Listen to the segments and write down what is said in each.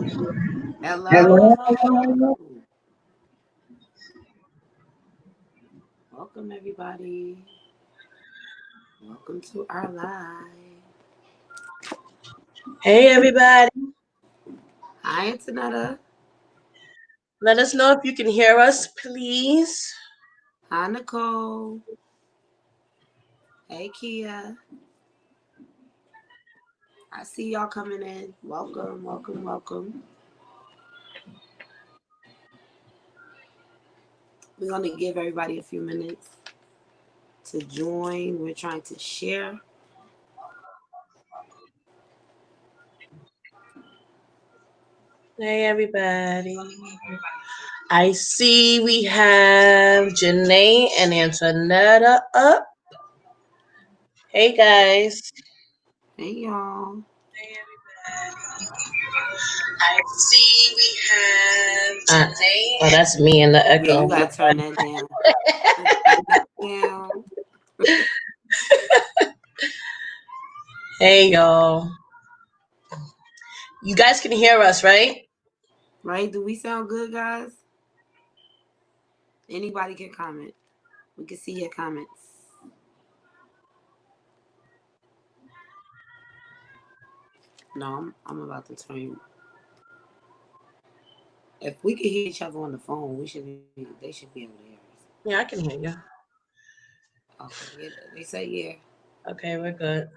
Hello. Welcome, everybody. Welcome to our live. Hey, everybody. Hi, Antonetta. Let us know if you can hear us, please. Hi, Nicole. Hey, Kia. I see y'all coming in. Welcome, welcome, welcome. We're going to give everybody a few minutes to join. We're trying to share. Hey, everybody. I see we have Janae and Antonetta up. Hey, guys. Hey, y'all. Hey, everybody. I see we have Janae. Oh, that's me in the Yeah, you echo. got to turn that down. Turn that down. Hey, y'all. You guys can hear us, right? Right? Do we sound good, guys? Anybody can comment. We can see your comments. No, I'm about to turn. If we could hear each other on the phone, they should be able to hear us. Yeah, I can hear you. Okay, yeah, they say yeah. Okay, we're good.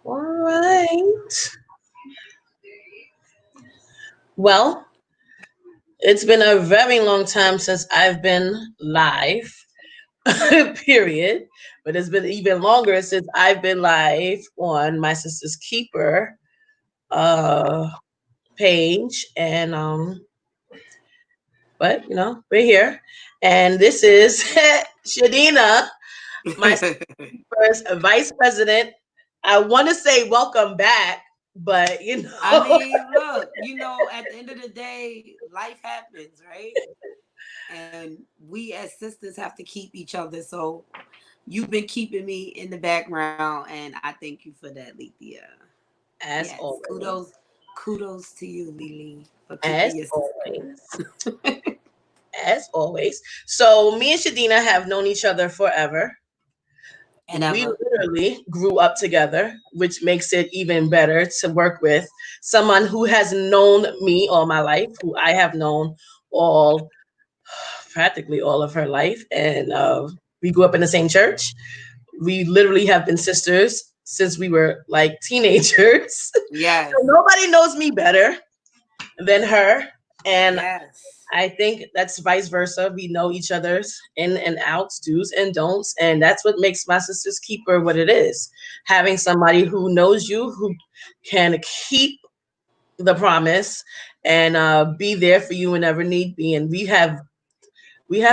All right. Well, it's been a very long time since I've been live, period. But it's been even longer since I've been live on my sister's keeper uh page. And but we're here. And this is Shadina, my first vice president. I want to say welcome back, but I mean, look, at the end of the day, life happens, right? And we as sisters have to keep each other. So you've been keeping me in the background, and I thank you for that, Lethea. as Yes, always, kudos to you, Lily, for keeping as your sister. always. As always. So me and Shadina have known each other forever. And We ever. literally grew up together, which makes it even better to work with someone who has known me all my life, who I have known all practically all of her life. And we grew up in the same church. We literally have been sisters since we were like teenagers. Yes. So nobody knows me better than her. And Yes. I think that's vice versa. We know each other's in and outs, do's and don'ts. And that's what makes my sister's keeper what it is. Having somebody who knows you, who can keep the promise and be there for you whenever need be. And we have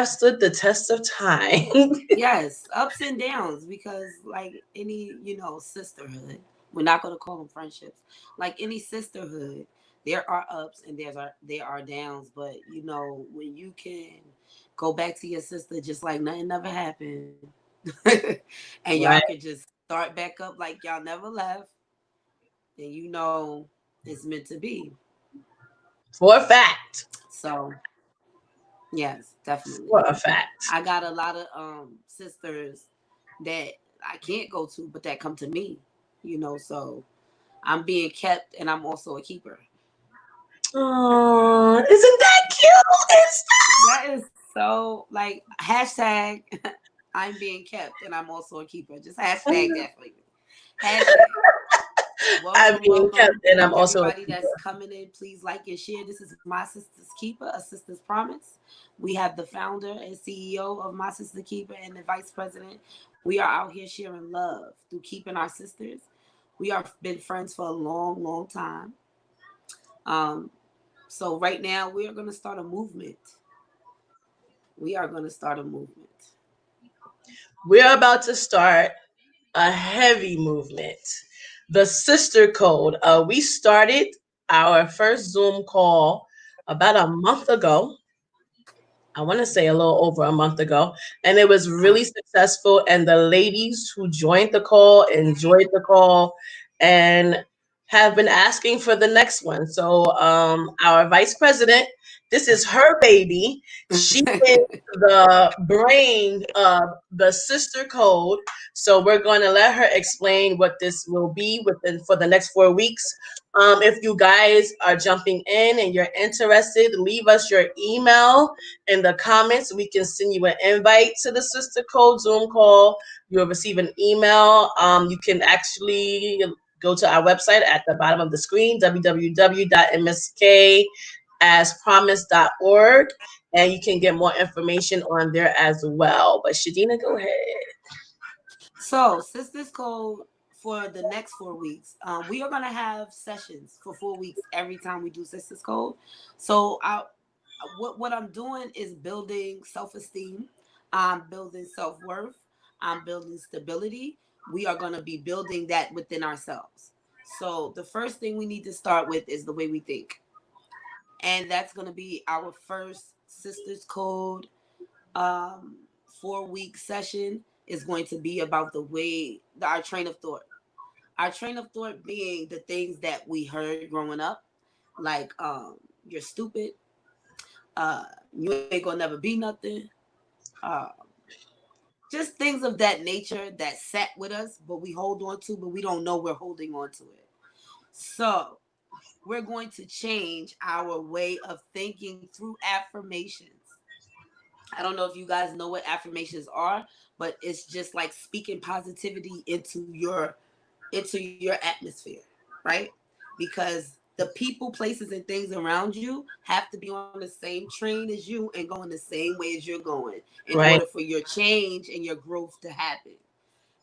stood the test of time. Yes, ups and downs because like any, sisterhood, we're not going to call them friendships. Like any sisterhood, there are ups and there are downs, but when you can go back to your sister just like nothing never happened and y'all Right. can just start back up like y'all never left, then it's meant to be. For a fact. So, yes, definitely. For a fact. I got a lot of sisters that I can't go to, but that come to me, so I'm being kept and I'm also a keeper. Oh, isn't that cute? That is so like hashtag I'm being kept and I'm also a keeper. Just hashtag that for you. Hashtag. I'm Welcome, being kept welcome. and I'm also a Everybody keeper. that's coming in, please like and share. This is My Sister's Keeper, a Sister's Promise. We have the founder and CEO of My Sister Keeper and the vice president. We are out here sharing love through keeping our sisters. We are been friends for a long, long time. Um, so right now we are going to start a movement. We are going to start a movement. We're about to start a heavy movement. The Sister Code. We started our first Zoom call about a month ago. I want to say a little over a month ago. And it was really successful. And the ladies who joined the call enjoyed the call. And have been asking for the next one. So our vice president, this is her baby. She is the brain of the sister code. So we're going to let her explain what this will be within for the next 4 weeks. If you guys are jumping in and you're interested, leave us your email in the comments. We can send you an invite to the sister code Zoom call. You'll receive an email. You can actually go to our website at the bottom of the screen, www.MskAsPromise.org, and you can get more information on there as well. But Shadina, go ahead. So, Sisters Code for the next 4 weeks, we are gonna have sessions for 4 weeks every time we do Sisters Code. So, what I'm doing is building self esteem. I'm building self worth. I'm building stability. We are gonna be building that within ourselves. So, the first thing we need to start with is the way we think, and that's gonna be our first Sisters Code 4 week session is going to be about the way our train of thought. Our train of thought being the things that we heard growing up, like you're stupid, you ain't gonna never be nothing, uh, just things of that nature that sat with us, but we hold on to, but we don't know we're holding on to it. So we're going to change our way of thinking through affirmations. I don't know if you guys know what affirmations are, but it's just like speaking positivity into your atmosphere, right? Because the people, places, and things around you have to be on the same train as you and going the same way as you're going in order Right. for your change and your growth to happen.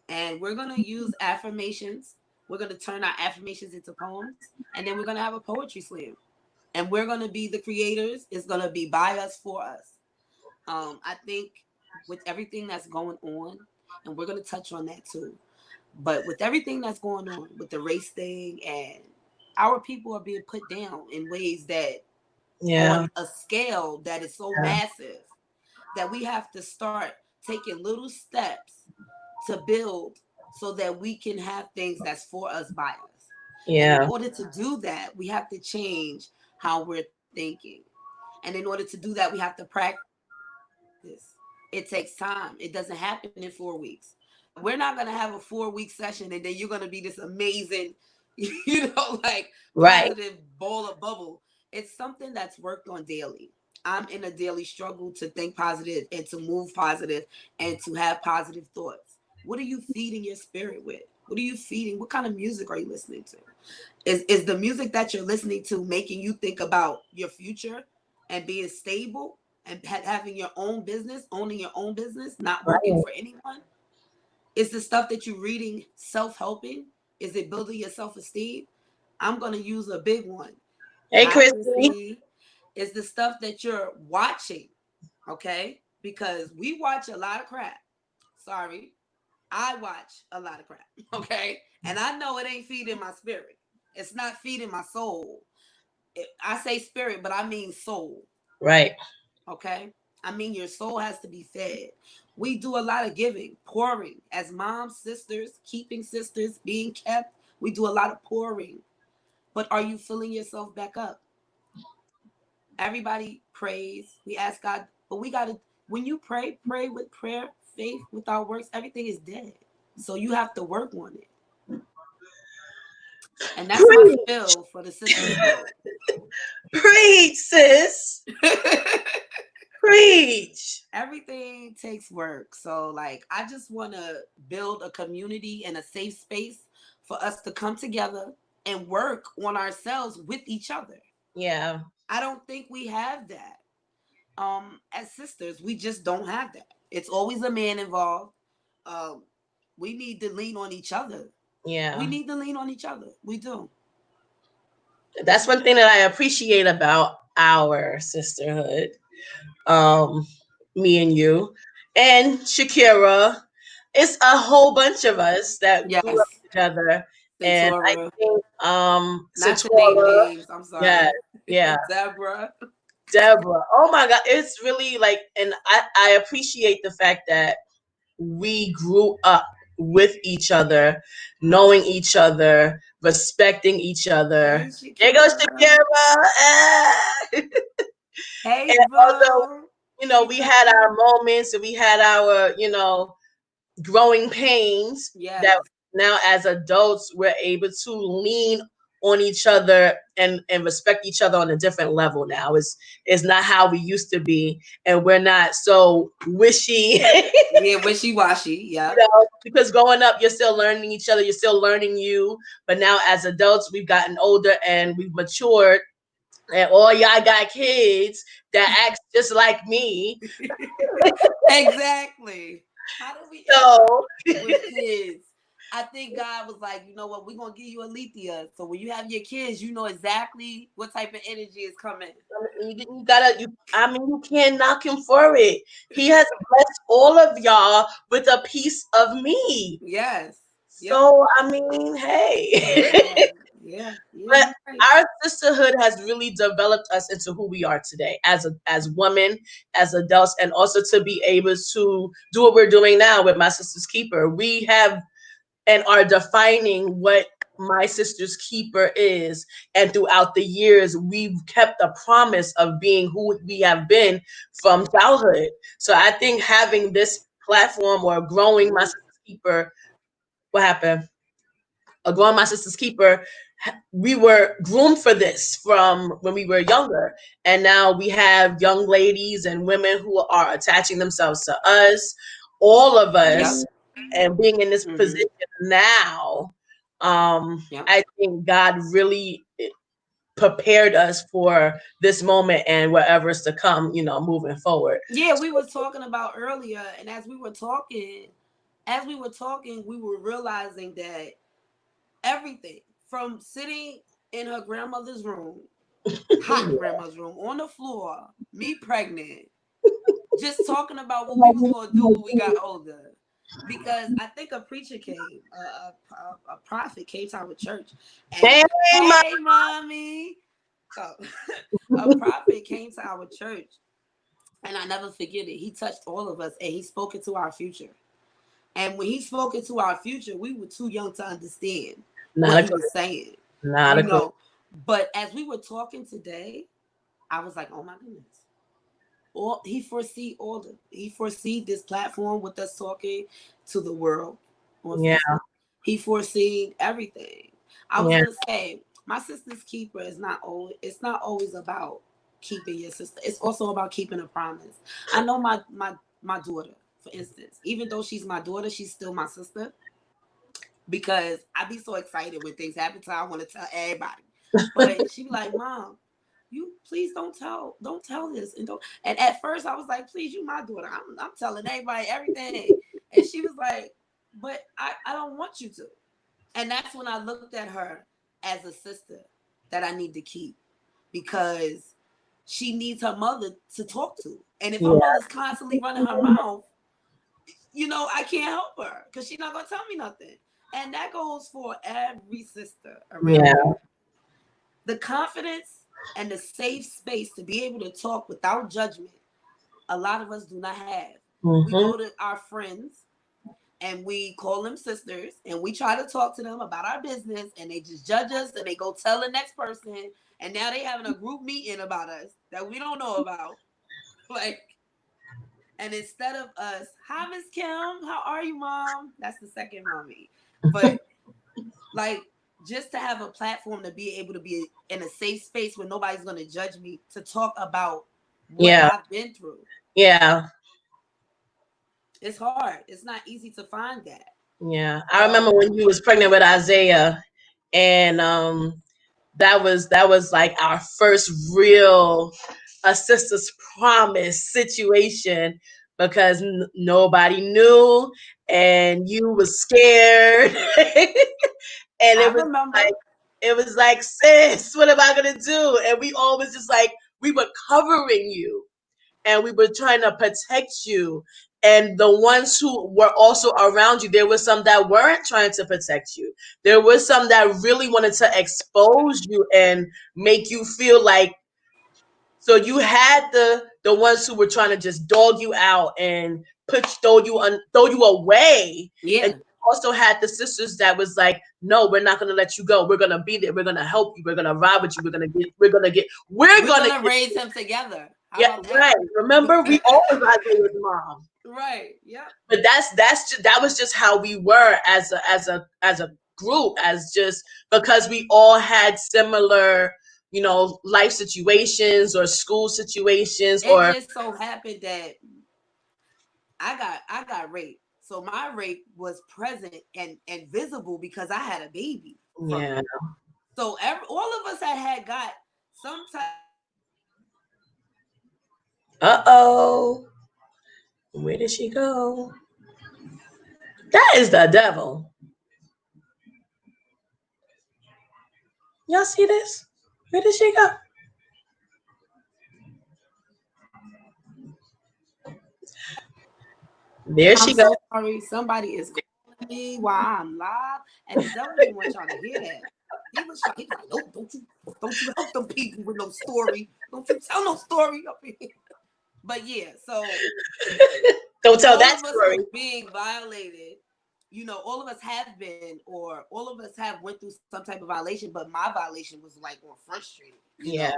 And we're going to use affirmations. We're going to turn our affirmations into poems. And then we're going to have a poetry slam. And we're going to be the creators. It's going to be by us, for us. I think with everything that's going on, and we're going to touch on that too, but with everything that's going on with the race thing, and our people are being put down in ways that Yeah. on a scale that is so massive that we have to start taking little steps to build so that we can have things that's for us, by us. And in Yeah. order to do that, we have to change how we're thinking. And in order to do that, we have to practice. It takes time. It doesn't happen in 4 weeks. We're not going to have a 4 week session and then you're going to be this amazing, like positive Right. ball of bubble. It's something that's worked on daily. I'm in a daily struggle to think positive and to move positive and to have positive thoughts. What are you feeding your spirit with? What are you feeding? What kind of music are you listening to? Is the music that you're listening to making you think about your future and being stable and having your own business, owning your own business, not working Right. for anyone? Is the stuff that you're reading self-helping? Is it building your self-esteem? I'm going to use a big one. Hey, Hi, Christy. Chrissy. Is the stuff that you're watching, okay? Because we watch a lot of crap. Sorry. I watch a lot of crap, okay? And I know it ain't feeding my spirit. It's not feeding my soul. I say spirit, but I mean soul, Right. okay? I mean your soul has to be fed. We do a lot of giving, pouring. As moms, sisters, keeping sisters, being kept, we do a lot of pouring. But are you filling yourself back up? Everybody prays. We ask God, but we got to, when you pray, pray with prayer, faith, without works, everything is dead. So you have to work on it. And that's my Preach. spill for the Sisters Code. Preach, sis. Preach. Everything takes work. So, like, I just want to build a community and a safe space for us to come together and work on ourselves with each other. Yeah. I don't think we have that. As sisters, we just don't have that. It's always a man involved. Um, we need to lean on each other. We Yeah. need to lean on each other. We do. That's one thing that I appreciate about our sisterhood. Um, Me and you and Shakira. It's a whole bunch of us that grew up Yes. together. And I Satora. think Not to name Satora, names. I'm yeah, sorry. yeah, Deborah. Deborah. Oh my God, it's really like, and I appreciate the fact that we grew up with each other, knowing each other, respecting each other. Hey, There goes Shakira. Shakira. Hey, And although, boo. We we love had you. our moments and we had our, growing pains that Yes. now as adults we're able to lean on each other and respect each other on a different level now. It's not how we used to be, and we're not so wishy. Yeah, wishy-washy. Yep. Because growing up you're still learning each other, you're still learning you, but now as adults we've gotten older and we've matured, and all y'all got kids that act just like me. Exactly. How do we end up So with kids? I think God was like, you know what, we're gonna give you Alethea. So when you have your kids, you know exactly what type of energy is coming. you gotta, I mean, you can't knock him for it. He has blessed all of y'all with a piece of me. Yes. Yep. So I mean, hey. Yeah. Yeah. Yeah. But You're right. our sisterhood has really developed us into who we are today as women, as adults, and also to be able to do what we're doing now with My Sister's Keeper. We have and are defining what My Sister's Keeper is. And throughout the years, we've kept the promise of being who we have been from childhood. So I think having this platform or growing My Sister's Keeper, what happened? Growing My Sister's Keeper, we were groomed for this from when we were younger. And now we have young ladies and women who are attaching themselves to us, all of Yep. us, and being in this Mm-hmm. position now. Yep. I think God really prepared us for this moment and whatever's to come, moving forward. Yeah, we were talking about earlier, and as we were talking, we were realizing that everything from sitting in her grandmother's room, hot grandmother's room, on the floor, me pregnant, just talking about what we was gonna do when we got older. Because I think a preacher came, a prophet came to our church, and Hey, my, hey, mommy, oh, a prophet came to our church, and I never forget it. He touched all of us, and he spoke into our future. And when he spoke into our future, we were too young to understand not what a he clue. was saying, Not you a clue. know. But as we were talking today, I was like, oh my goodness. He foresee this platform with us talking to the world on Yeah, Facebook. He foreseen everything. I was yeah, gonna say, my sister's keeper is not always it's not always about keeping your sister. It's also about keeping a promise. I know my daughter, for instance, even though she's my daughter, she's still my sister because I be so excited when things happen to her. I want to tell everybody. But she be like, Mom, you please don't tell this and don't. And at first I was like, please, you my daughter. I'm telling everybody everything. And she was like, but I don't want you to. And that's when I looked at her as a sister that I need to keep because she needs her mother to talk to. And if her yeah, mother's constantly running her mouth, I can't help her because she's not gonna tell me nothing. And that goes for every sister around yeah. here. The confidence and the safe space to be able to talk without judgment, a lot of us do not have. We Mm-hmm. go to our friends and we call them sisters and we try to talk to them about our business and they just judge us and they go tell the next person and now they having a group meeting about us that we don't know about. Like, and instead of us, hi Miss Kim, how are you, Mom? That's the second mommy. But like just to have a platform to be able to be in a safe space where nobody's gonna judge me to talk about what Yeah, I've been through. yeah, It's hard. It's not easy to find that. yeah. I remember So when you was pregnant with Isaiah, and that was like our first real a sister's promise situation because nobody knew and you was scared. And I remember. it was like, sis, what am I gonna do? And we always just like we were covering you and we were trying to protect you. And the ones who were also around you, there were some that weren't trying to protect you. There were some that really wanted to expose you and make you feel like, so you had the ones who were trying to just dog you out and throw you away, and Yeah. you also had the sisters that was like, no, we're not going to let you go. We're going to be there. We're going to help you. We're going to ride with you. We're going to raise him together. How yeah, about that? right. Remember, we all was Isaiah's mom. Right. Yeah. But that was just how we were as a group, as just because we all had similar, life situations or school situations It or just so happened that I got raped. So my rape was present and visible because I had a baby from yeah. it. So all of us had got some type. Uh-oh. Where did she go? That is the devil. Y'all see this? Where did she go? There I'm she goes. so sorry. Somebody is calling me while I'm live, and the devil didn't want y'all to hear that. He was like, no, don't you help them people with no story. Don't you tell no story up here. But yeah, so Don't tell all that of us story. was being violated. All of us have been, or all of us have went through some type of violation, but my violation was like on Front Street, Yeah.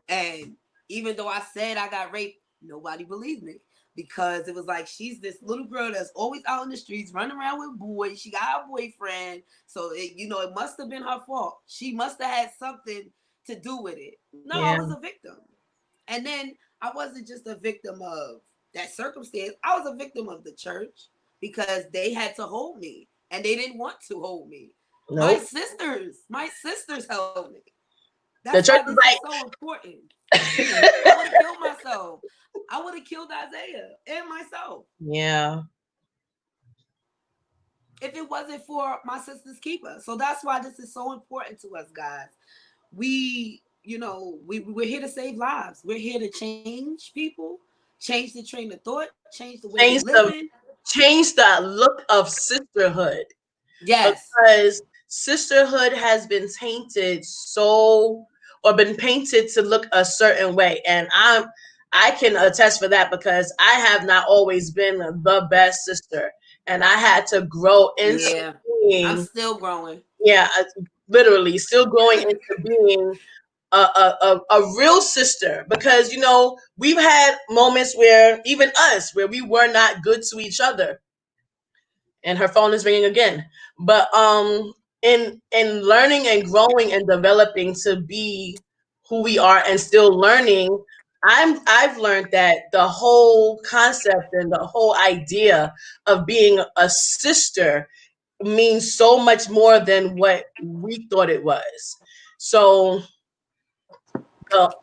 And even though I said I got raped, nobody believed me because it was like she's this little girl that's always out in the streets running around with boys. She got a boyfriend, so it must have been her fault. She must have had something to do with it. No, I Yeah. was a victim, and then I wasn't just a victim of that circumstance. I was a victim of the church because they had to hold me, and they didn't want to hold me. My Nope. sisters held me. The That's church why was this is so important. I would have killed myself. I would have killed Isaiah and myself yeah. if it wasn't for my sister's keeper. So that's why this is so important to us, guys. We're here to save lives. We're here to change people, change the train of thought, change the way we Change the living. change the look of sisterhood, Yes. because sisterhood has been tainted so or been painted to look a certain way, and I can attest for that because I have not always been the best sister, and I had to grow into Yeah. I'm being, still growing. yeah, literally still growing into being a real sister, because we've had moments where even us where we were not good to each other. And her phone is ringing again. But in learning and growing and developing to be who we are and still learning, I've learned that the whole concept and the whole idea of being a sister means so much more than what we thought it was. So the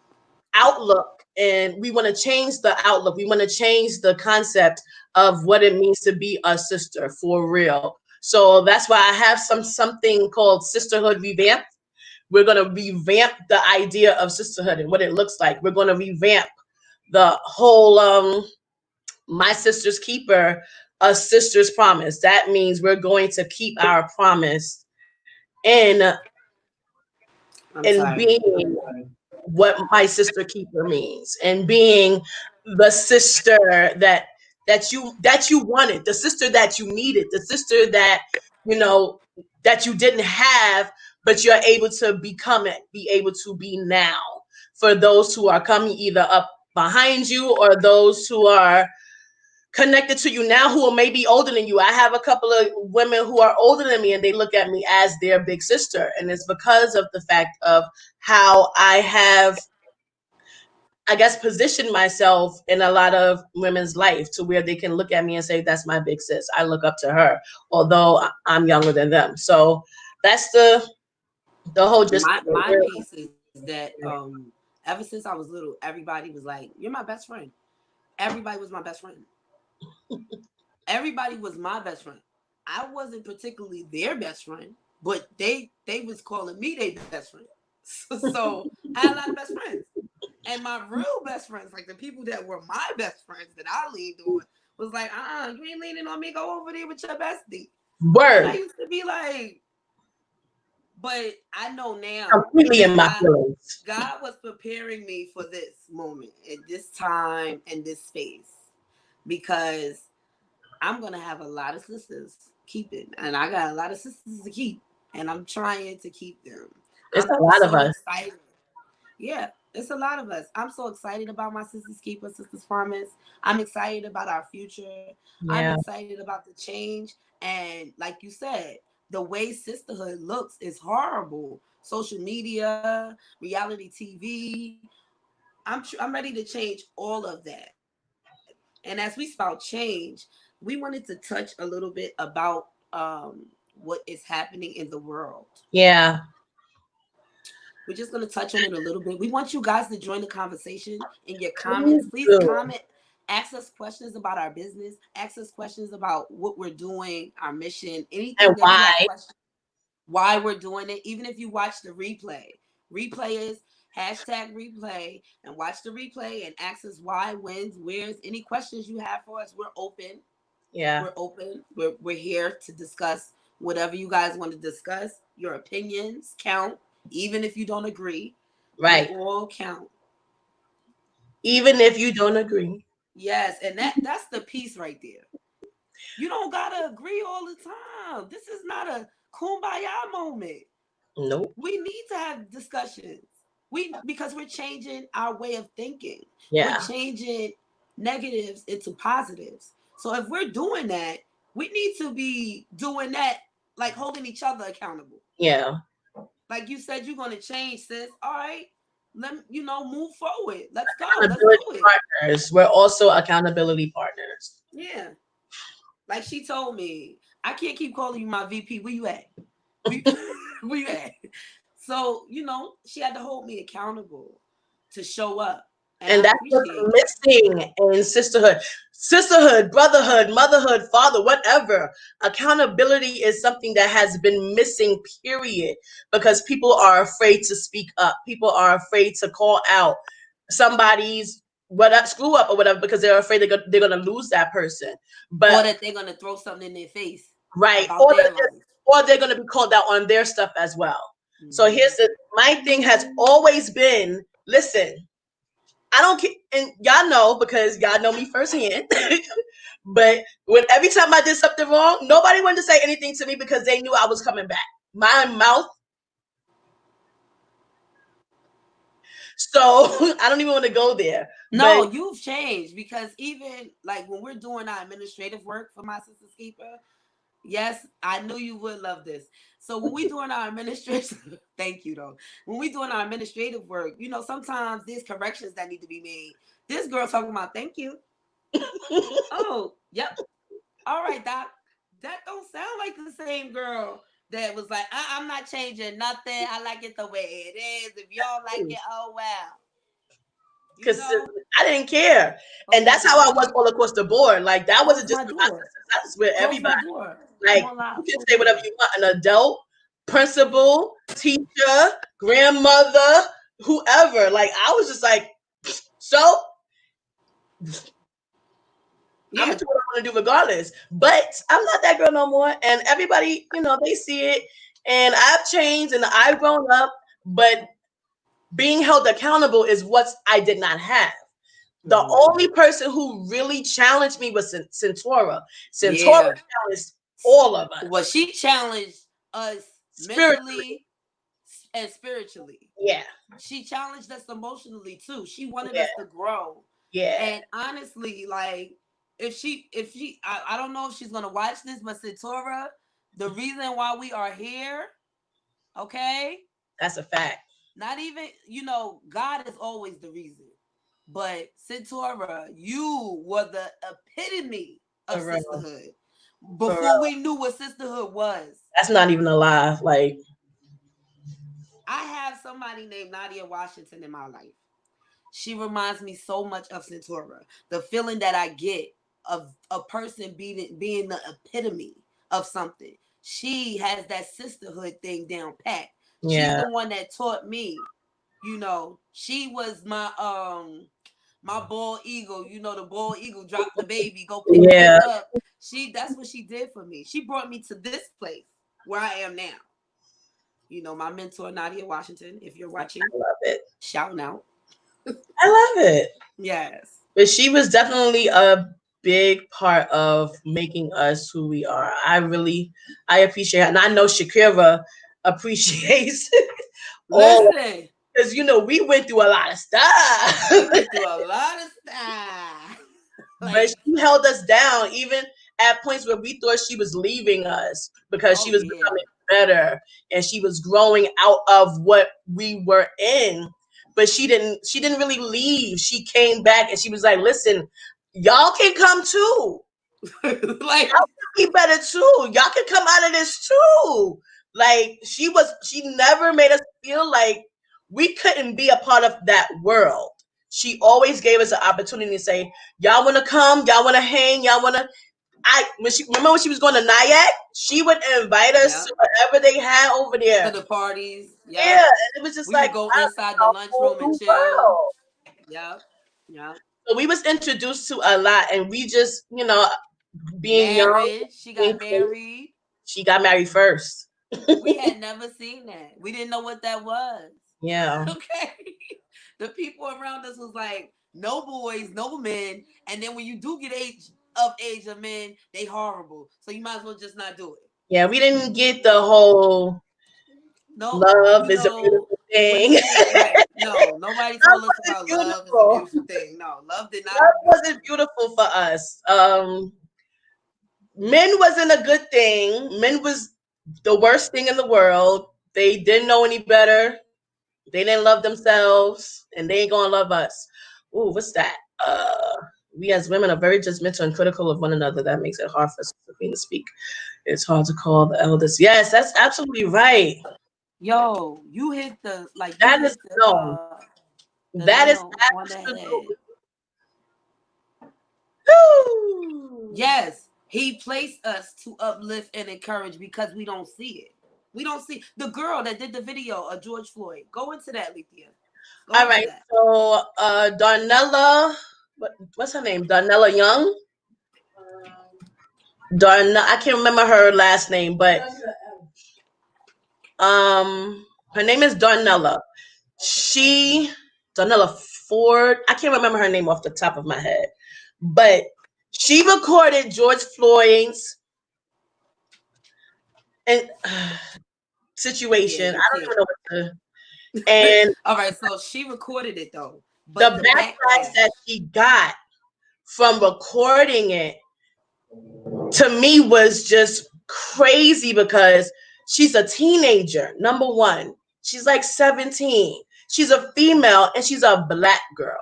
outlook, and we want to change the outlook, we want to change the concept of what it means to be a sister for real. So that's why I have something called Sisterhood Revamp. We're going to revamp the idea of sisterhood and what it looks like. We're going to revamp the whole my sister's keeper, a sister's promise. That means we're going to keep our promise in I'm in sorry. being what my sister keeper means, and being the sister that you wanted, the sister that you needed, the sister that you know that you didn't have, but you're able to become it, be able to be now, for those who are coming either up behind you or those who are connected to you now who are maybe older than you. I have a couple of women who are older than me, and they look at me as their big sister, and it's because of the fact of how I have, I guess, positioned myself in a lot of women's life to where they can look at me and say, that's my big sis. I look up to her, although I'm younger than them. So that's the whole just My piece is that ever since I was little, everybody was like, "You're my best friend." Everybody was my best friend. Everybody was my best friend. I wasn't particularly their best friend, but they was calling me their best friend. So I had a lot of best friends. And my real best friends, like the people that were my best friends that I leaned on, was like, you ain't leaning on me, go over there with your bestie. And I word used to be like, but I know now completely in that my God feelings. God was preparing me for this moment at this time and this space because I'm gonna have a lot of sisters keeping, and I got a lot of sisters to keep. and I'm trying to keep them. It's I'm a lot of so us. excited. Yeah, it's a lot of us. I'm so excited about my Sisters Keeper, Sisters Promise. I'm excited about our future. I'm Yeah. excited about the change. And like you said, the way sisterhood looks is horrible. Social media, reality TV. I'm ready to change all of that. And as we speak about change, we wanted to touch a little bit about what is happening in the world. Yeah. We're just going to touch on it a little bit. We want you guys to join the conversation in your comments. Please Please do. comment, ask us questions about our business, ask us questions about what we're doing, our mission, And anything that you have why? questions, why we're doing it. Even if you watch the replay is hashtag replay and watch the replay and ask us why, whens, where's, any questions you have for us. We're open. Yeah. We're open. We're here to discuss whatever you guys want to discuss. Your opinions count, even if you don't agree. They Right. all count. Even if you don't agree. Yes, and that's the piece right there. You don't gotta agree all the time. This is not a kumbaya moment. Nope. We need to have discussions. We because we're changing our way of thinking. We're Yeah. changing negatives into positives. So if we're doing that, we need to be doing that, like holding each other accountable. Yeah. Like you said, you're gonna change, sis. All right, move forward. Let's go. Let's do Accountability it. partners. We're also accountability partners. Yeah. Like she told me, I can't keep calling you my VP. Where you at? We where you at? So, she had to hold me accountable to show up. And And I that's what's appreciate that. missing in sisterhood. Sisterhood, brotherhood, motherhood, father, whatever. Accountability is something that has been missing, period, because people are afraid to speak up. People are afraid to call out somebody's screw up or whatever because they're afraid they're gonna lose that person. But Or that they're gonna throw something in their face right, about their life. or they're gonna be called out on their stuff as well. So Mm-hmm. here's my thing has always been, listen, I don't care, and y'all know because y'all know me firsthand. But when every time I did something wrong, nobody wanted to say anything to me because they knew I was coming back. My mouth. So I don't even want to go there. But No, you've changed because even like when we're doing our administrative work for my sister's keeper, yes, I knew you would love this. So when we doing our administrative, thank you though. When we doing our administrative work, sometimes there's corrections that need to be made. This girl talking about thank you. Oh, yep. All right, Doc. That don't sound like the same girl that was like, I'm not changing nothing. I like it the way it is. If y'all like it, oh well. You because know? I didn't care, and Okay, that's how I was all across the board. Like that wasn't close just my with my door. sisters. That's with Close everybody. my door. Come Like on live. you can Close say my whatever door. you want. An adult, principal, teacher, grandmother, whoever. Like I was just like, so I'm Yeah. gonna do what I want to do regardless. But I'm not that girl no more. And everybody, they see it. And I've changed and I've grown up. But being held accountable is what I did not have. The Mm. only person who really challenged me was Centora. Centora Yeah. challenged all of Well, us she challenged us spiritually. mentally and spiritually. Yeah, She challenged us emotionally too. She wanted yeah, us to grow. yeah. And honestly, like if she I don't know if she's gonna watch this, but Satora, the reason why we are here, okay? That's a fact. Not even, God is always the reason. But Satora, you were the epitome of For real. sisterhood. For Before real. we knew what sisterhood was. That's not even a lie. Like, I have somebody named Nadia Washington in my life. She reminds me so much of Centura. The feeling that I get of a person being the epitome of something. She has that sisterhood thing down pat. She's yeah, the one that taught me. She was my bald eagle. The bald eagle dropped the baby, go pick it back yeah. up. That's what she did for me. She brought me to this place where I am now. My mentor Nadia Washington. If you're watching, I love it. shouting out. I love it. Yes. But she was definitely a big part of making us who we are. I appreciate her. And I know Shakira, appreciates all, Listen, because we went through a lot of we stuff. went through a lot of stuff. But Like, she held us down even at points where we thought she was leaving us because she oh was yeah, becoming better and she was growing out of what we were in. But she didn't really leave. She came back and she was like, listen, y'all can come too. like Be better too. Y'all can come out of this too. Like she never made us feel like we couldn't be a part of that world. She always gave us an opportunity to say, y'all want to come, y'all want to hang, y'all want to. Remember when she was going to Nyack, she would invite us yeah, to whatever they had over to there. the parties. Yeah, Yep, and it was just we like would go wow, inside the a whole lunchroom and new chill. world. Yep, yep. So we was introduced to a lot, and we just, being young, Marriage. She being got crazy, married. she got married first. We had never seen that. We didn't know what that was. Yeah. Okay. The people around us was like, no boys, no men. And then when you do get age of men, they horrible. So you might as well just not do it. Yeah, we didn't get the whole No, love is a beautiful when thing. you get right. No, nobody Love told us wasn't about love is a beautiful. beautiful thing. No, love did not Love be wasn't beautiful. beautiful for us. Men wasn't a good thing. Men was the worst thing in the world. They didn't know any better. They didn't love themselves, and they ain't gonna love us. Ooh, what's that? We as women are very judgmental and critical of one another. That makes it hard for us to speak. It's hard to call the eldest. Yes, that's absolutely right. Yo, you That is hit no. the That is nail on the head. absolutely. Woo. Yes, he placed us to uplift and encourage because we don't see it. We don't see the girl that did the video of George Floyd. Go into that, Lethea. Go All into right. that. So Darnella, what's her name? Darnella Young. Darna, I can't remember her last name, but her name is Darnella. She Darnella Ford. I can't remember her name off the top of my head, but she recorded George Floyd's and Yeah, situation. you I don't can't. even know what to. And All right, so she recorded it though, the but the backlash that backlash. she got from recording it to me was just crazy because she's a teenager. Number one, she's like 17. She's a female and she's a black girl.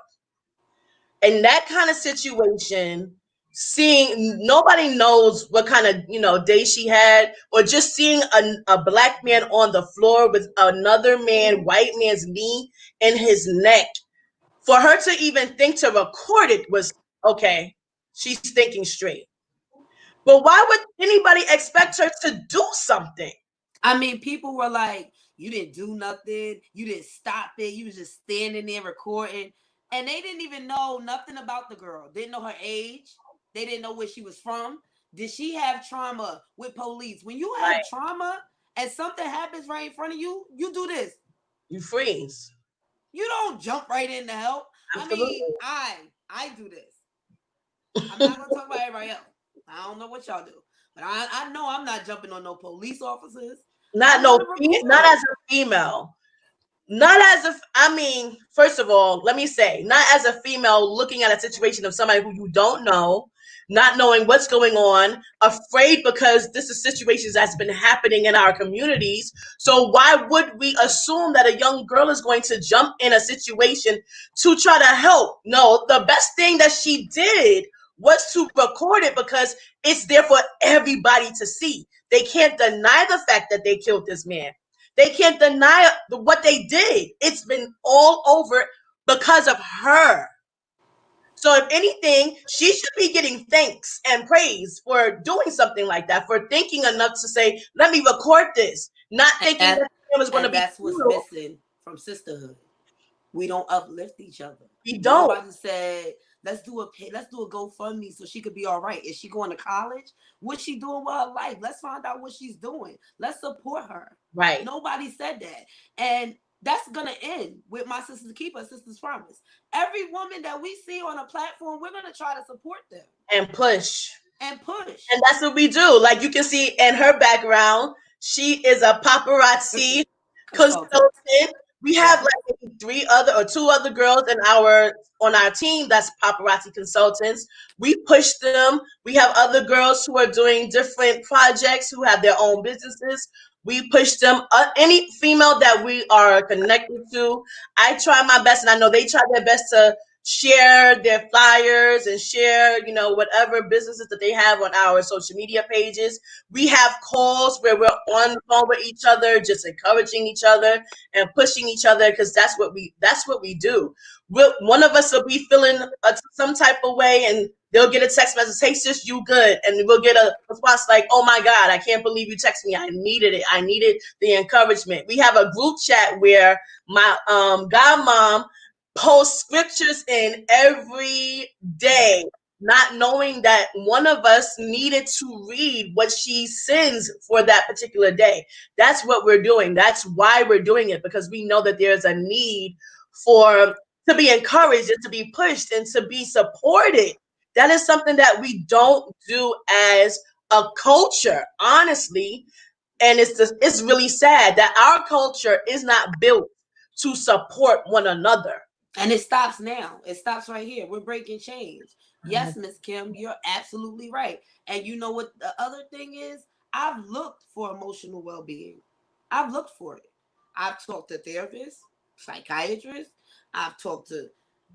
In that kind of situation, seeing nobody knows what kind of day she had, or just seeing a black man on the floor with another man, white man's knee in his neck, for her to even think to record it was okay. She's thinking straight. But why would anybody expect her to do something? I mean, people were like, "You didn't do nothing. You didn't stop it. You was just standing there recording," and they didn't even know nothing about the girl. Didn't know her age. They didn't know where she was from. Did she have trauma with police? When you have Right. trauma and something happens right in front of you, you do this. You freeze. You don't jump right in to help. I mean, Absolutely. I do this. I'm not gonna talk about everybody else. I don't know what y'all do, but I know I'm not jumping on no police officers. Not I'm no, gonna not record. as a female. Not as a, I mean, first of all, let me say, not as a female looking at a situation of somebody who you don't know, not knowing what's going on, afraid because this is situations that's been happening in our communities. So why would we assume that a young girl is going to jump in a situation to try to help? No, the best thing that she did was to record it because it's there for everybody to see. They can't deny the fact that they killed this man. They can't deny what they did. It's been all over because of her. So, if anything, she should be getting thanks and praise for doing something like that, for thinking enough to say, let me record this, not And thinking that it was going to and be that's what's futile. missing from sisterhood. We don't uplift each other. We don't. Nobody said let's do a GoFundMe so she could be all right. Is she going to college? What's she doing with her life? Let's find out what she's doing. Let's support her. Right. Nobody said that. And that's gonna end with my sister's keeper, sister's promise. Every woman that we see on a platform, we're gonna try to support them And push. and push. And that's what we do. Like you can see in her background, She is a paparazzi Consultant. consultant. We have Yes. like maybe two other girls in our on our team that's paparazzi consultants. We push them. We have other girls who are doing different projects who have their own businesses. We push them. Any female that we are connected to, I try my best, and I know they try their best to share their flyers and share, whatever businesses that they have on our social media pages. We have calls where we're on the phone with each other, just encouraging each other and pushing each other, because that's what we do. One of us will be feeling some type of way, and they'll get a text message, "Hey sis, you good?" And we'll get a response like, "Oh my God, I can't believe you texted me. I needed it. I needed the encouragement." We have a group chat where my godmom post scriptures in every day, not knowing that one of us needed to read what she sends for that particular day. That's what we're doing. That's why we're doing it, because we know that there's a need for to be encouraged and to be pushed and to be supported. That is something that we don't do as a culture, honestly. And it's really sad that our culture is not built to support one another. And it stops now. It stops right here. We're breaking change. Yes, Miss Kim, you're absolutely right. And you know what the other thing is? I've looked for emotional well being. I've looked for it. I've talked to therapists, psychiatrists. I've talked to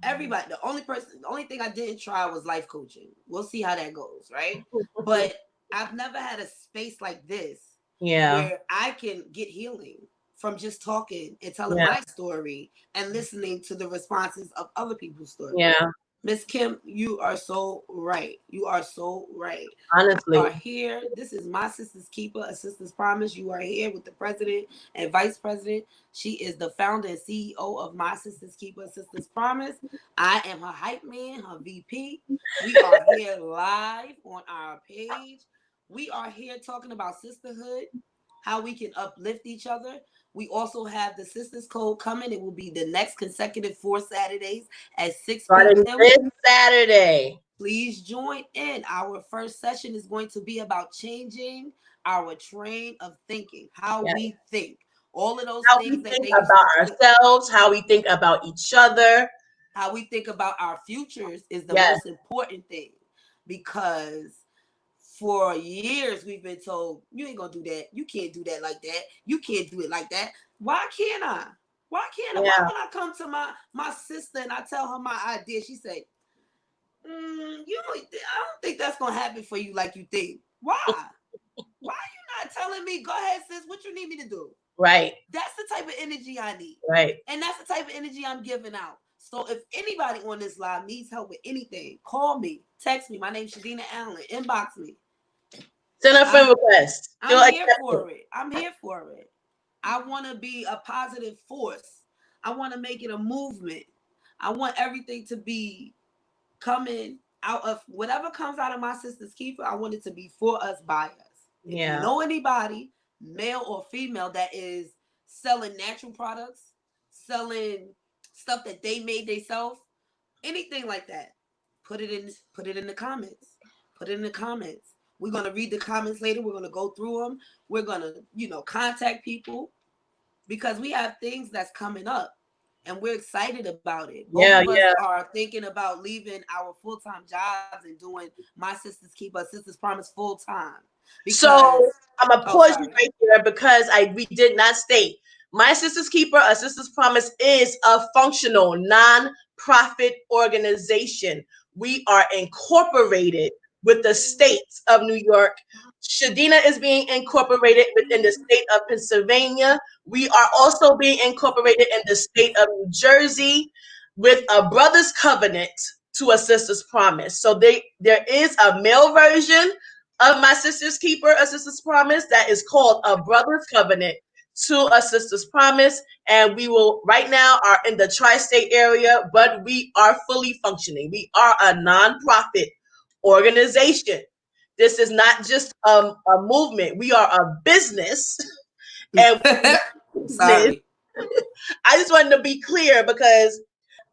everybody. The only thing I didn't try was life coaching. We'll see how that goes, right? But I've never had a space like this Yeah. where I can get healing from just talking and telling Yeah. my story and listening to the responses of other people's stories. Yeah. Miss Kim, you are so right. You are so right. Honestly. Are here. This is my sister's keeper, a sister's promise. You are here with the president and vice president. She is the founder and CEO of My Sister's Keeper, a Sister's Promise. I am her hype man, her VP. We are here live on our page. We are here talking about sisterhood, how we can uplift each other. We also have the Sisters Code coming. It will be the next consecutive 4 Saturdays at 6 Starting p.m. this Saturday. Please join in. Our first session is going to be about changing our train of thinking, how Yeah. we think. All of those How we things that think they used to about think, ourselves, how we think about each other. how we think about our futures is the Yes. most important thing, because for years we've been told, you ain't gonna do that, you can't do that like that, you can't do it like that. Why can't I? Why can't I? Why Yeah. when I come to my sister and I tell her my idea, she say, I don't think that's gonna happen for you like you think. Why? Why are you not telling me? Go ahead, sis. What you need me to do? Right. That's the type of energy I need, Right. and that's the type of energy I'm giving out. So if anybody on this live needs help with anything, call me, text me. My name's Shadina Allen. Inbox me. Send a friend I'm request. She'll I'm here accept it. for it. I'm here for it. I want to be a positive force. I want to make it a movement. I want everything to be coming out of whatever comes out of my sister's keeper. I want it to be for us, by us. If you Yeah. know anybody, male or female, that is selling natural products, selling stuff that they made themselves, anything like that, put it in the comments. Put it in the comments. We're gonna read the comments later. We're gonna go through them. We're gonna, contact people, because we have things that's coming up and we're excited about it. Both Yeah. of us Yeah. are thinking about leaving our full-time jobs and doing My Sister's Keeper, Sister's Promise full time. Because, So I'm gonna oh, pause you sorry. right there because we did not state My Sister's Keeper, a Sister's Promise is a functional non-profit organization. We are incorporated with the state of New York. Shadina is being incorporated within the state of Pennsylvania. We are also being incorporated in the state of New Jersey with a brother's covenant to a sister's promise. So there is a male version of My Sister's Keeper, a Sister's Promise, that is called a brother's covenant to a sister's promise. And we will right now are in the tri-state area, but we are fully functioning. We are a nonprofit organization. This is not just a movement. We are a business, and business. Sorry. I just wanted to be clear because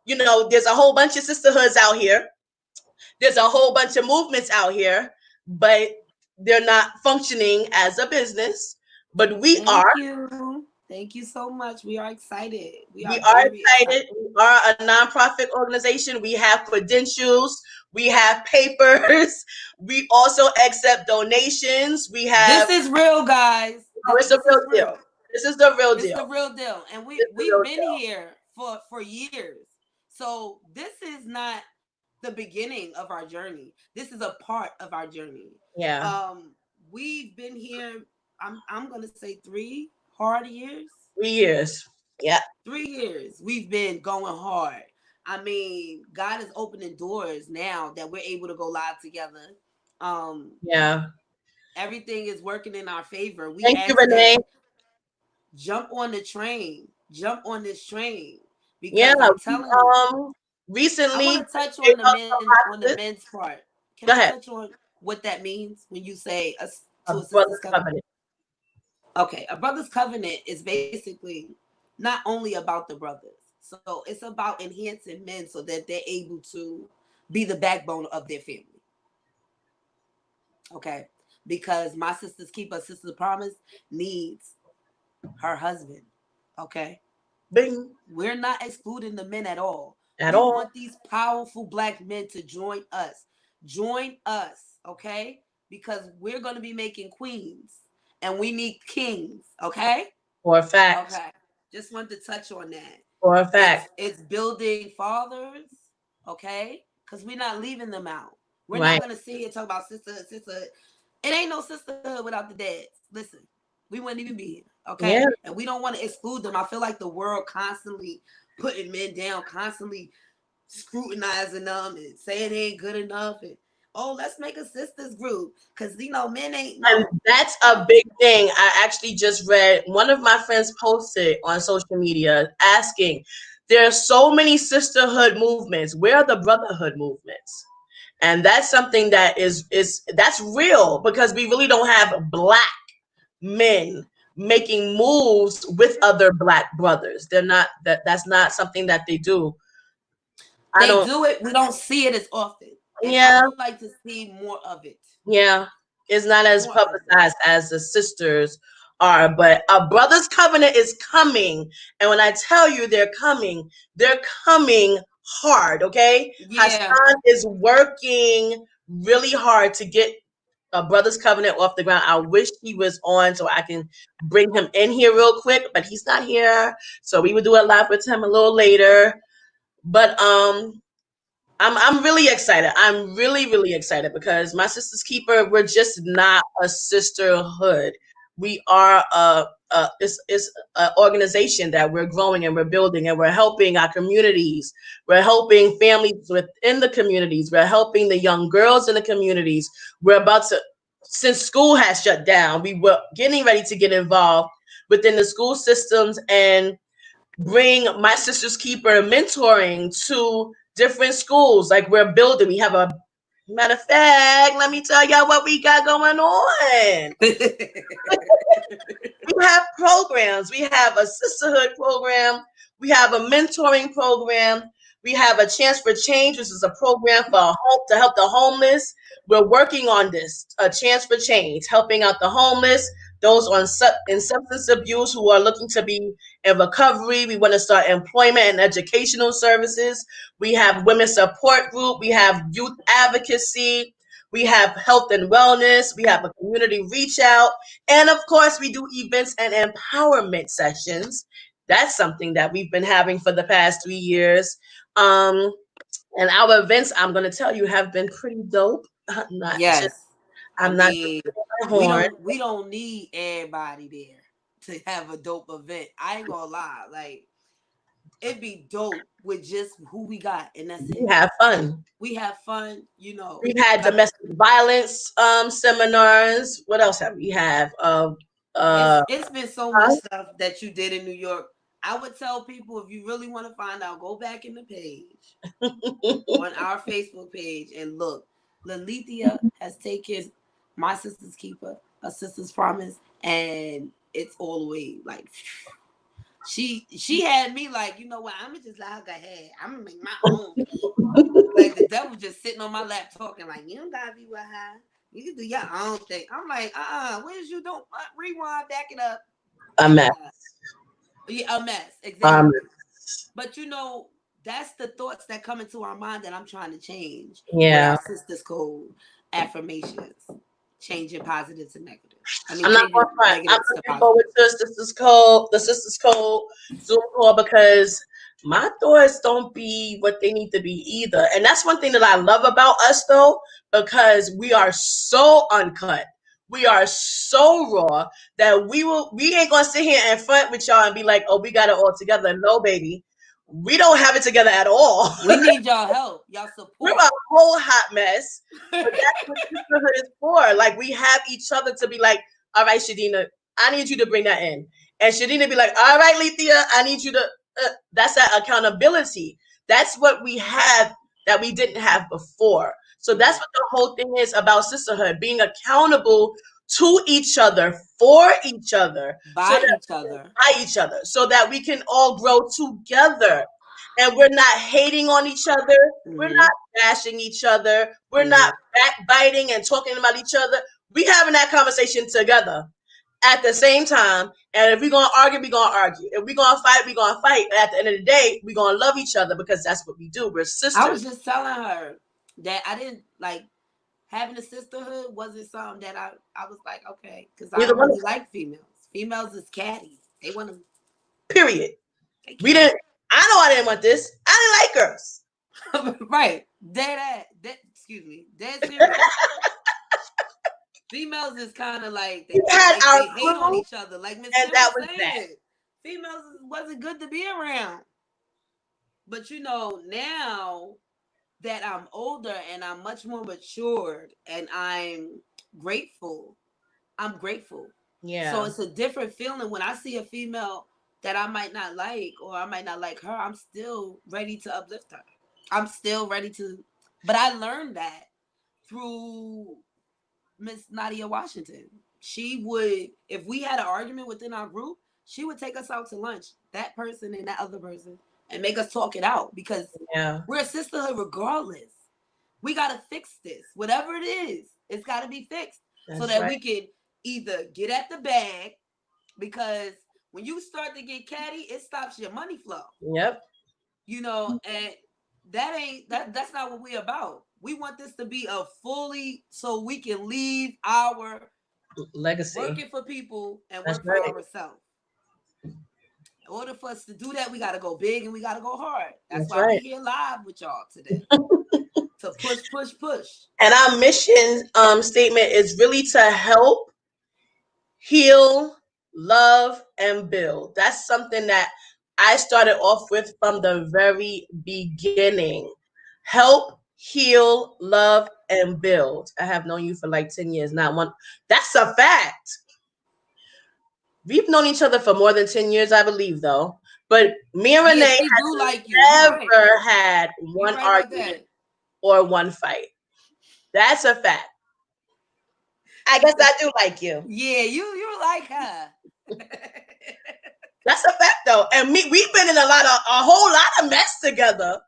there's a whole bunch of sisterhoods out here. There's a whole bunch of movements out here, but they're not functioning as a business. but we are. Thank you. Thank you so much. We are excited. We We are are very excited. excited. We are a nonprofit organization. We have credentials. We have papers. We also accept donations. We This have. is real, guys. Oh, it's the This real is deal. real. This is the real It's deal. the real deal. And This is the we've real been deal. here for years. So this is not the beginning of our journey. This is a part of our journey. Yeah. We've been here, I'm gonna say 3 hard years. 3 years. Yeah. 3 years we've been going hard. I mean, God is opening doors now that we're able to go live together. Um, Yeah. Everything is working in our favor. We Thank you, ask Renee. that jump on the train, jump on this train, Yeah. because I'm We telling you, I recently want to touch gave on up some the boxes. men's part. Can Go I ahead. touch on what that means when you say us A to a sister's brother's covenant? covenant. Okay, a brother's covenant is basically not only about the brothers. So it's about enhancing men so that they're able to be the backbone of their family. Okay. Because my sister's keeper, sister's promise needs her husband. Okay. Bing. We're not excluding the men at all. At We all. want these powerful black men to join us. Join us, okay? Because we're going to be making queens and we need kings, okay? For a fact. Okay. Just wanted to touch on that. For a fact. It's building fathers, okay? Because we're not leaving them out. We're not Right. gonna sit here and talk about sister. It ain't no sisterhood without the dads. Listen, we wouldn't even be here, okay? Yeah. And we don't want to exclude them. I feel like the world constantly putting men down, constantly scrutinizing them and saying they ain't good enough. And oh, let's make a sisters group because men ain't And no. that's a big thing. I actually just read one of my friends posted on social media asking, there are so many sisterhood movements. Where are the brotherhood movements? And that's something that is that's real because we really don't have black men making moves with other black brothers. They're not that's not something that they do. I They don't do it. We don't see it as often, and I yeah. would like to see more of it. Yeah, it's not as More of it. publicized as the sisters are, but a brother's covenant is coming. And when I tell you they're coming hard, okay? Yeah. Hassan is working really hard to get a brother's covenant off the ground. I wish he was on so I can bring him in here real quick, but he's not here. So we would do a live with him a little later. But I'm really excited. I'm really excited because my sister's keeper. We're just not a sisterhood. We are it's an organization that we're growing and we're building and we're helping our communities. We're helping families within the communities. We're helping the young girls in the communities. We're about to, since school has shut down, we were getting ready to get involved within the school systems and bring my sister's keeper mentoring to different schools. Like we're building, we have a matter of fact, let me tell y'all what we got going on. We have programs. We have a sisterhood program. We have a mentoring program. We have a Chance for Change, which is a program for to help the homeless. We're working on this, a Chance for Change, helping out the homeless, those on in substance abuse who are looking to be in recovery. We want to start employment and educational services. We have women's support group. We have youth advocacy. We have health and wellness. We have a community reach out. And of course, we do events and empowerment sessions. That's something that we've been having for the past 3 years. Um, and our events, I'm going to tell you, have been pretty dope. Not just, Yes. I I'm not mean, just my horn. we don't need everybody there to have a dope event. I ain't gonna lie, like it'd be dope with just who we got, and that's We it. have fun. We have fun, We've had God, domestic violence seminars. What else have we have? it's been so much stuff that you did in New York. I would tell people if you really want to find out, go back in the page on our Facebook page and look. Lilithia has taken my sister's keeper, a sister's promise, and it's all the way like she had me like, you know what, I'm gonna just let her go ahead. I'm gonna make my own page. Like the devil just sitting on my lap talking like, you don't gotta be with her. You can do your own thing. I'm like, what is you doing? Rewind, back it up. A mess. Yeah, a mess. Exactly. But that's the thoughts that come into our mind that I'm trying to change with Yeah. our Sisters Code affirmations. Changing positive to negative. I'm not going to front. I'm to looking forward to the Sisters Code Zoom call, because my thoughts don't be what they need to be either. And that's one thing that I love about us, though, because we are so uncut. We are so raw that we ain't gonna sit here in front with y'all and be like, oh, we got it all together. No, baby. We don't have it together at all. We need y'all help, y'all support. We're a whole hot mess. But that's what sisterhood is for. Like, we have each other to be like, all right, Shadina, I need you to bring that in. And Shadina be like, all right, Lethea, I need you to, that's that accountability. That's what we have that we didn't have before. So that's what the whole thing is about sisterhood, being accountable to each other, for each other, by each other, so that we can all grow together. And we're not hating on each other. Mm-hmm. We're not bashing each other. We're not backbiting and talking about each other. We having that conversation together at the same time. And if we're going to argue, we're going to argue. If we're going to fight, we're going to fight. And at the end of the day, we're going to love each other, because that's what we do. We're sisters. I was just telling her that I didn't like having a sisterhood wasn't something that I was like, okay, because I don't really like females. Females is catty. They want to. Period. We didn't. I know I didn't want this. I didn't like girls. Right. Excuse me. Dead serious. Females is kind of like they hate on each other. Like Miss Kim was saying. Females wasn't good to be around. But now that I'm older and I'm much more matured and I'm grateful. Yeah. So it's a different feeling when I see a female that I might not like, or I might not like her. I'm still ready to uplift her. I'm still ready to. But I learned that through Miss Nadia Washington. She would, if we had an argument within our group, she would take us out to lunch, that person and that other person, and make us talk it out, because we're a sisterhood regardless. We got to fix this. Whatever it is, it's got to be fixed. That's so that we can either get at the bag, because when you start to get catty, it stops your money flow. Yep. And that's not what we're about. We want this to be a fully, so we can leave our legacy working for people and work for ourselves. In order for us to do that, we got to go big and we got to go hard. That's why we're here live with y'all today. To push. And our mission statement is really to help, heal, love, and build. That's something that I started off with from the very beginning. Help, heal, love, and build. I have known you for like 10 years, not one. That's a fact. We've known each other for more than 10 years, I believe, though. But me and Renee never had one argument or one fight. That's a fact. I guess I do like you. Yeah, you like her. That's a fact, though. And we've been in a whole lot of mess together.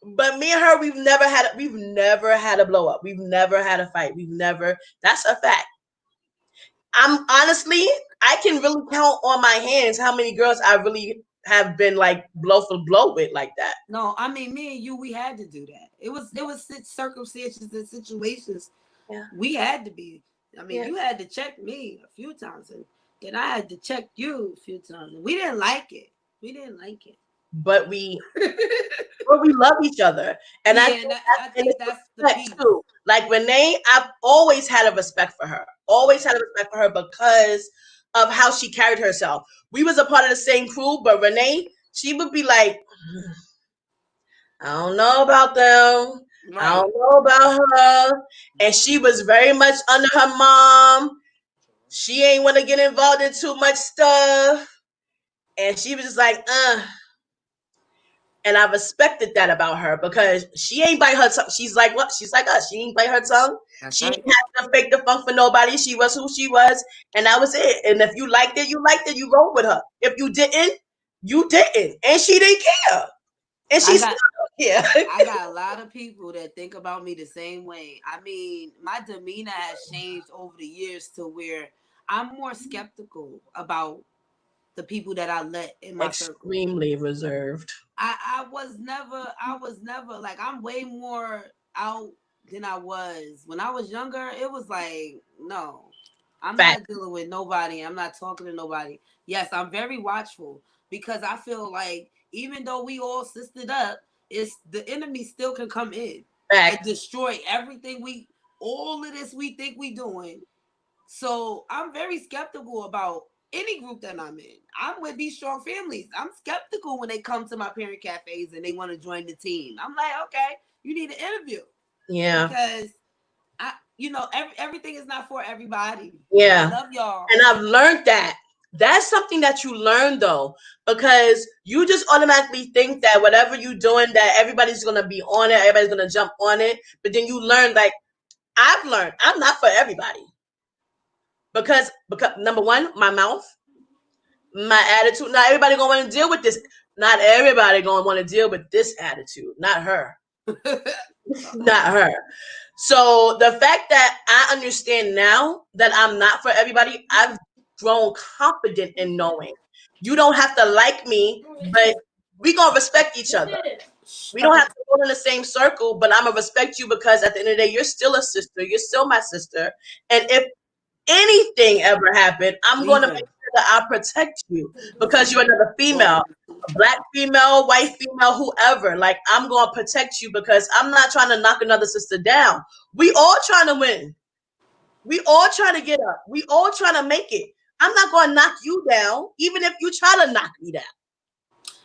But me and her, we've never had a blow up. We've never had a fight. That's a fact. I'm honestly, I can really count on my hands how many girls I really have been like blow for blow with like that. No, I mean, me and you, we had to do that. It was circumstances and situations. Yeah. We had to be. I mean, you had to check me a few times, and then I had to check you a few times. And we didn't like it. But we love each other. And I think that's the piece too. Like Renee, I've always had a respect for her. Because of how she carried herself. We was a part of the same crew, but Renee, she would be like, I don't know about them. Right. I don't know about her. And she was very much under her mom. She ain't want to get involved in too much stuff. And she was just like, And I respected that about her, because she ain't bite her tongue. She's like what? She's like us. She ain't bite her tongue. She didn't have to fake the funk for nobody. She was who she was, and that was it. And if you liked it, you liked it. You rolled with her. If you didn't, you didn't. And she didn't care. And Yeah. I got a lot of people that think about me the same way. I mean, my demeanor has changed over the years to where I'm more skeptical about the people that I let in my circle. Extremely reserved. I was never like, I'm way more out than I was. When I was younger, it was like, no. I'm Fact. not dealing with nobody. I'm not talking to nobody. Yes, I'm very watchful because I feel like even though we all sistered up, it's the enemy still can come in and Fact. destroy everything all of this we think we doing. So I'm very skeptical about any group that I'm in. I'm with Be Strong Families. I'm skeptical when they come to my parent cafes and they want to join the team. I'm like, okay, you need an interview Yeah. because everything is not for everybody. I Yeah. love y'all. And I've learned that. That's something that you learn though, because you just automatically think that whatever you're doing, that everybody's gonna be on it, everybody's gonna jump on it. But then you learn, like I've learned, I'm not for everybody. Because number one, my mouth, my attitude. Not everybody gonna want to deal with this. Not everybody gonna want to deal with this attitude. Not her. Not her. So the fact that I understand now that I'm not for everybody, I've grown confident in knowing you don't have to like me, but we gonna respect each other. We don't have to go in the same circle, but I'm gonna respect you because at the end of the day, you're still a sister. You're still my sister. And if anything ever happened, I'm going to make Leaving. sure that I protect you because you're another female, a black female, white female, whoever. Like, I'm going to protect you because I'm not trying to knock another sister down. We all trying to win. We all trying to get up. We all trying to make it. I'm not going to knock you down, even if you try to knock me down.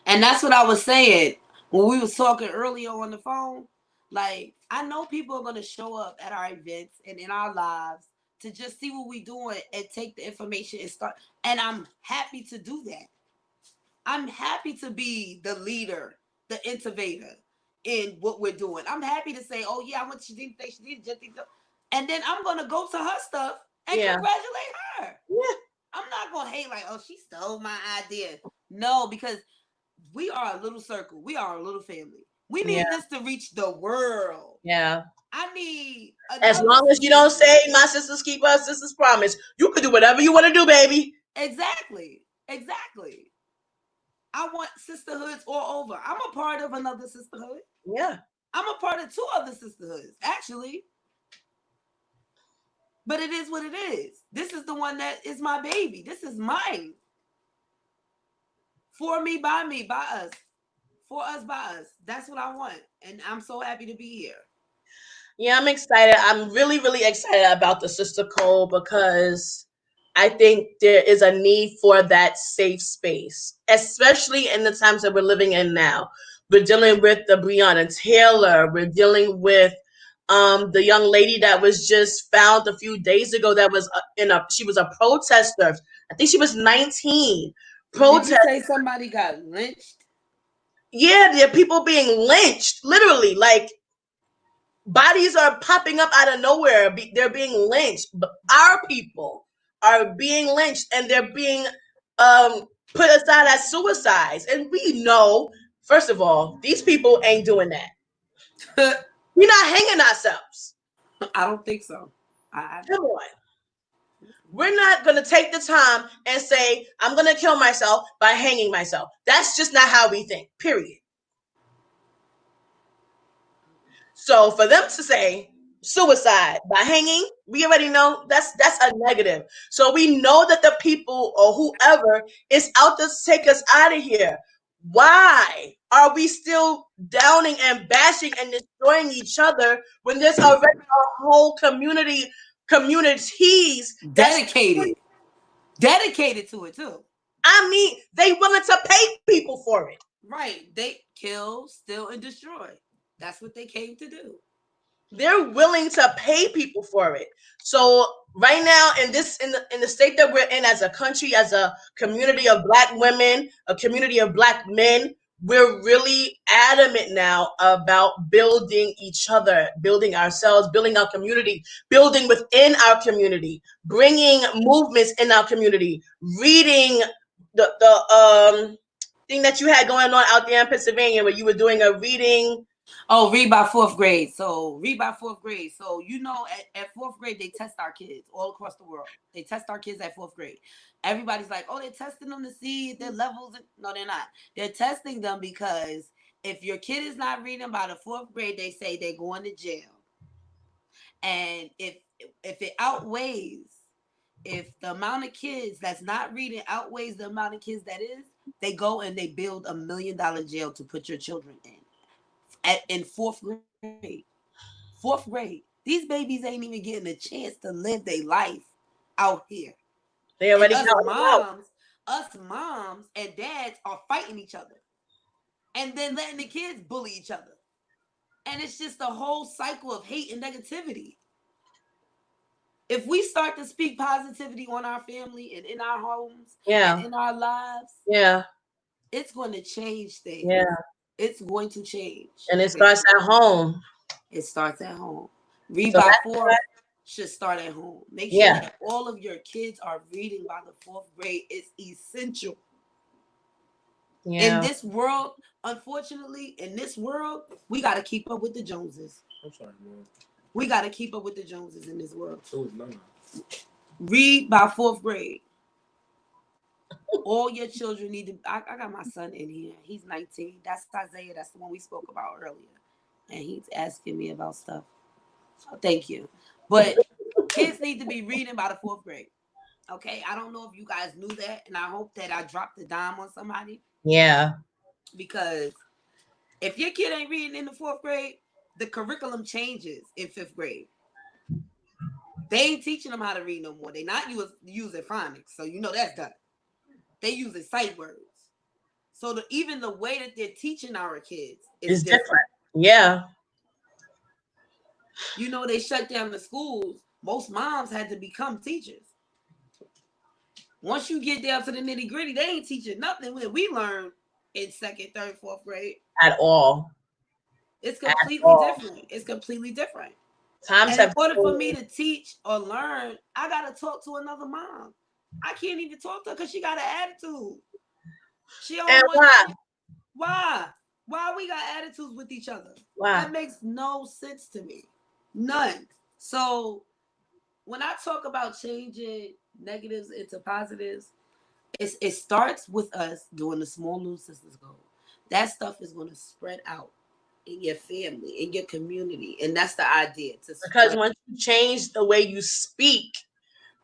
And that's what I was saying when we was talking earlier on the phone. Like, I know people are gonna show up at our events and in our lives to just see what we doing and take the information and start. And I'm happy to do that. I'm happy to be the leader, the innovator in what we're doing. I'm happy to say, oh yeah, I went to Shadeen Station, and then I'm gonna go to her stuff and Yeah. congratulate her. Yeah. I'm not gonna hate like, oh, she stole my idea. No, because we are a little circle. We are a little family. We Yeah. need this to reach the world. Yeah. I need As another long as you don't sisterhood. say, my sisters keep us, sisters promise, you can do whatever you want to do, baby. Exactly. Exactly. I want sisterhoods all over. I'm a part of another sisterhood. Yeah. I'm a part of two other sisterhoods, actually. But it is what it is. This is the one that is my baby. This is mine. For me, by us. For us, by us. That's what I want. And I'm so happy to be here. Yeah, I'm excited. I'm really, really excited about the Sister Code because I think there is a need for that safe space, especially in the times that we're living in now. We're dealing with the Breonna Taylor. We're dealing with the young lady that was just found a few days ago that was she was a protester. I think she was 19. Did you Protest. say somebody got lynched? Yeah, there are people being lynched, literally. Like bodies are popping up out of nowhere. They're being lynched. Our people are being lynched, and they're being put aside as suicides. And we know, first of all, these people ain't doing that. We're not hanging ourselves. I don't think so. I Come on. We're not going to take the time and say, I'm going to kill myself by hanging myself. That's just not how we think, period. So for them to say suicide by hanging, we already know that's a negative. So we know that the people or whoever is out to take us out of here. Why are we still downing and bashing and destroying each other when there's already a whole communities that's dedicated to it too. I mean, they willing to pay people for it. Right. They kill, steal, and destroy. That's what they came to do. They're willing to pay people for it. So right now in the state that we're in as a country, as a community of black women, a community of black men, we're really adamant now about building each other, building ourselves, building our community, building within our community, bringing movements in our community, reading the thing that you had going on out there in Pennsylvania where you were doing a reading? Oh, read by fourth grade. So read by fourth grade. So at fourth grade they test our kids all across the world. They test our kids at fourth grade. Everybody's like, oh, they're testing them to see if their levels. No, they're not. They're testing them because if your kid is not reading by the fourth grade, they say they're going to jail. And if it outweighs, if the amount of kids that's not reading outweighs the amount of kids that is, they go and they build $1 million jail to put your children in fourth grade. Fourth grade. These babies ain't even getting a chance to live their life out here. They And already got us moms and dads are fighting each other. And then letting the kids bully each other. And it's just a whole cycle of hate and negativity. If we start to speak positivity on our family and in our homes and in our lives, it's going to change things. Yeah. It's going to change. And it starts at home. It starts at home. Read by fourth should start at home. Make sure that all of your kids are reading by the fourth grade. It's essential. Yeah. In this world, unfortunately, in this world, we got to keep up with the Joneses. I'm sorry, man. We got to keep up with the Joneses in this world. Read by fourth grade. All your children need to. I got my son in here. He's 19. That's Isaiah. That's the one we spoke about earlier. And he's asking me about stuff. So thank you. But kids need to be reading by the fourth grade. Okay? I don't know if you guys knew that. And I hope that I dropped the dime on somebody. Yeah. Because if your kid ain't reading in the fourth grade, the curriculum changes in fifth grade. They ain't teaching them how to read no more. They not using phonics. So you know that's done. They using sight words. So even the way that they're teaching our kids is different. Yeah. You know, they shut down the schools. Most moms had to become teachers. Once you get down to the nitty gritty, they ain't teaching nothing when we learn in second, third, fourth grade. At all. It's completely different. It's completely different. And in order for me to teach or learn, I got to talk to another mom. I can't even talk to her because she got an attitude. She don't want. Why? Why we got attitudes with each other? Why? That makes no sense to me. None. So when I talk about changing negatives into positives, it starts with us doing the small little sisters goal. That stuff is going to spread out in your family, in your community, and that's the idea. Because once you change the way you speak,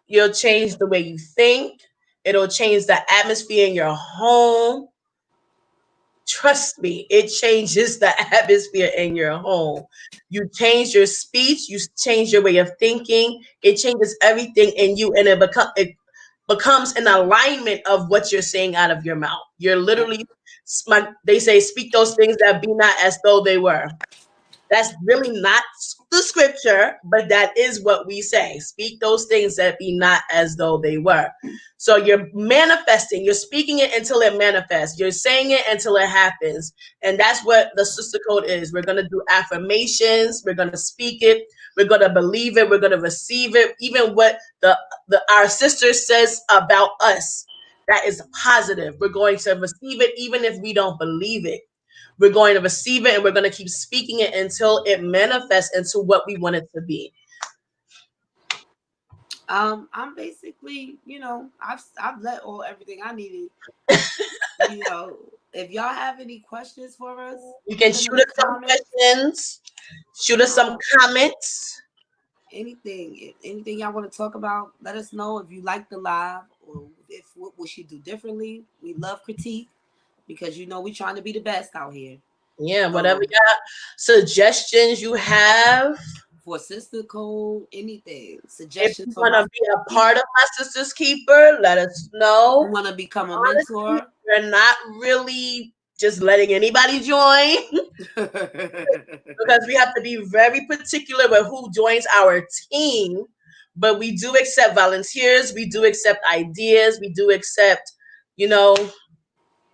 you'll change the way you think. It'll change the atmosphere in your home. Trust me, it changes the atmosphere in your home. You change your speech, you change your way of thinking. It changes everything in you, and it becomes an alignment of what you're saying out of your mouth. You're literally, they say, speak those things that be not as though they were. That's really not the scripture, but that is what we say. Speak those things that be not as though they were. So you're manifesting, you're speaking it until it manifests. You're saying it until it happens. And that's what the SisterCode is. We're going to do affirmations. We're going to speak it. We're going to believe it. We're going to receive it. Even what our sister says about us, that is positive. We're going to receive it even if we don't believe it. We're going to receive it and we're going to keep speaking it until it manifests into what we want it to be. I'm basically, I've let everything I needed. If y'all have any questions for us, you can shoot us some questions, shoot us some comments. Anything y'all want to talk about, let us know. If you like the live or what we should do differently. We love critique because we're trying to be the best out here. Yeah, whatever suggestions you have for SisterCode, anything. Suggestions. If you want to be a part of My Sister's Keeper, let us know. You want to become a mentor? We're not really just letting anybody join because we have to be very particular with who joins our team. But we do accept volunteers. We do accept ideas. We do accept,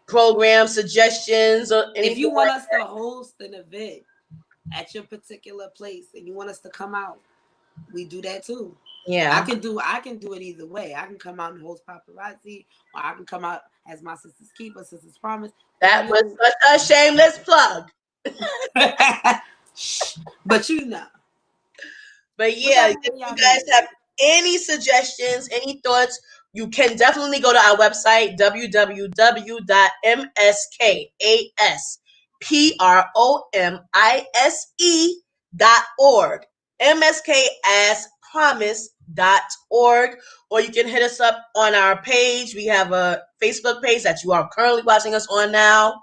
program suggestions or anything. If you want us to host an event at your particular place and you want us to come out, we do that too. Yeah. I can do it either way. I can come out and host paparazzi, or I can come out as my sister's keeper, sister's promise. That was such a shameless plug. Shh. But you know. But We're yeah, gonna if have you y'all guys here. have any suggestions, any thoughts, you can definitely go to our website, www.MskASPromise.org. MskAsPromise.org. Or you can hit us up on our page. We have a Facebook page that you are currently watching us on now.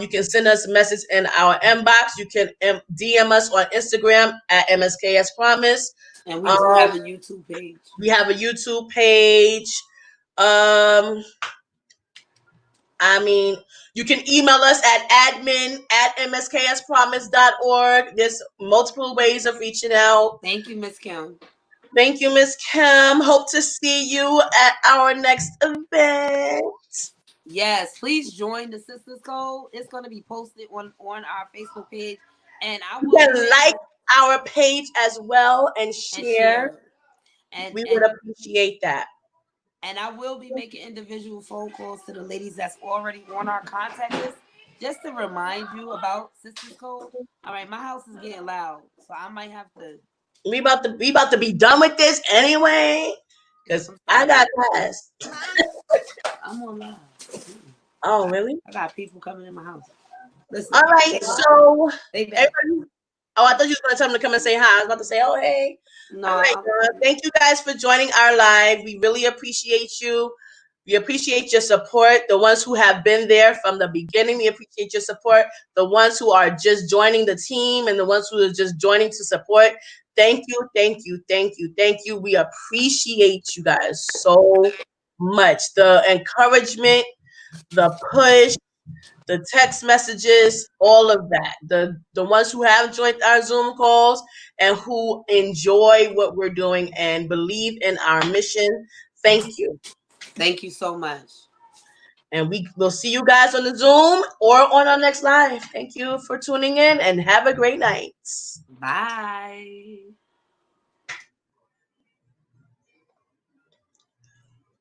You can send us a message in our inbox. You can DM us on Instagram at MskAsPromise. And we do have a YouTube page. We have a YouTube page. Um, I mean, you can email us at admin@mskaspromise.org. There's multiple ways of reaching out. Thank you, Miss Kim. Thank you, Miss Kim. Hope to see you at our next event. Yes, please join the Sisters Code. It's going to be posted on our Facebook page, and I You will be can like making our page as well and and share. share, and We would and appreciate that. and I will be making individual phone calls to the ladies that's already on our contact list, just to remind you about Sisters Code. All right, my house is getting loud, so I might have to. We about to be done with this anyway. Yes, Cause I'm I sorry. got class. I'm on live. Oh really? I got people coming in my house. All Listen, right. So they back. everybody. Oh, I thought you was gonna tell them to come and say hi. I was about to say, oh hey. All No, right, girl. Thank you guys for joining our live. We really appreciate you. We appreciate your support. The ones who have been there from the beginning, we appreciate your support. The ones who are just joining the team and the ones who are just joining to support. Thank you, thank you, thank you, thank you. We appreciate you guys so much. The encouragement, the push, the text messages, all of that. The ones who have joined our Zoom calls and who enjoy what we're doing and believe in our mission. Thank you. thank you so much. And we will see you guys on the Zoom or on our next live. Thank you for tuning in and have a great night. Bye.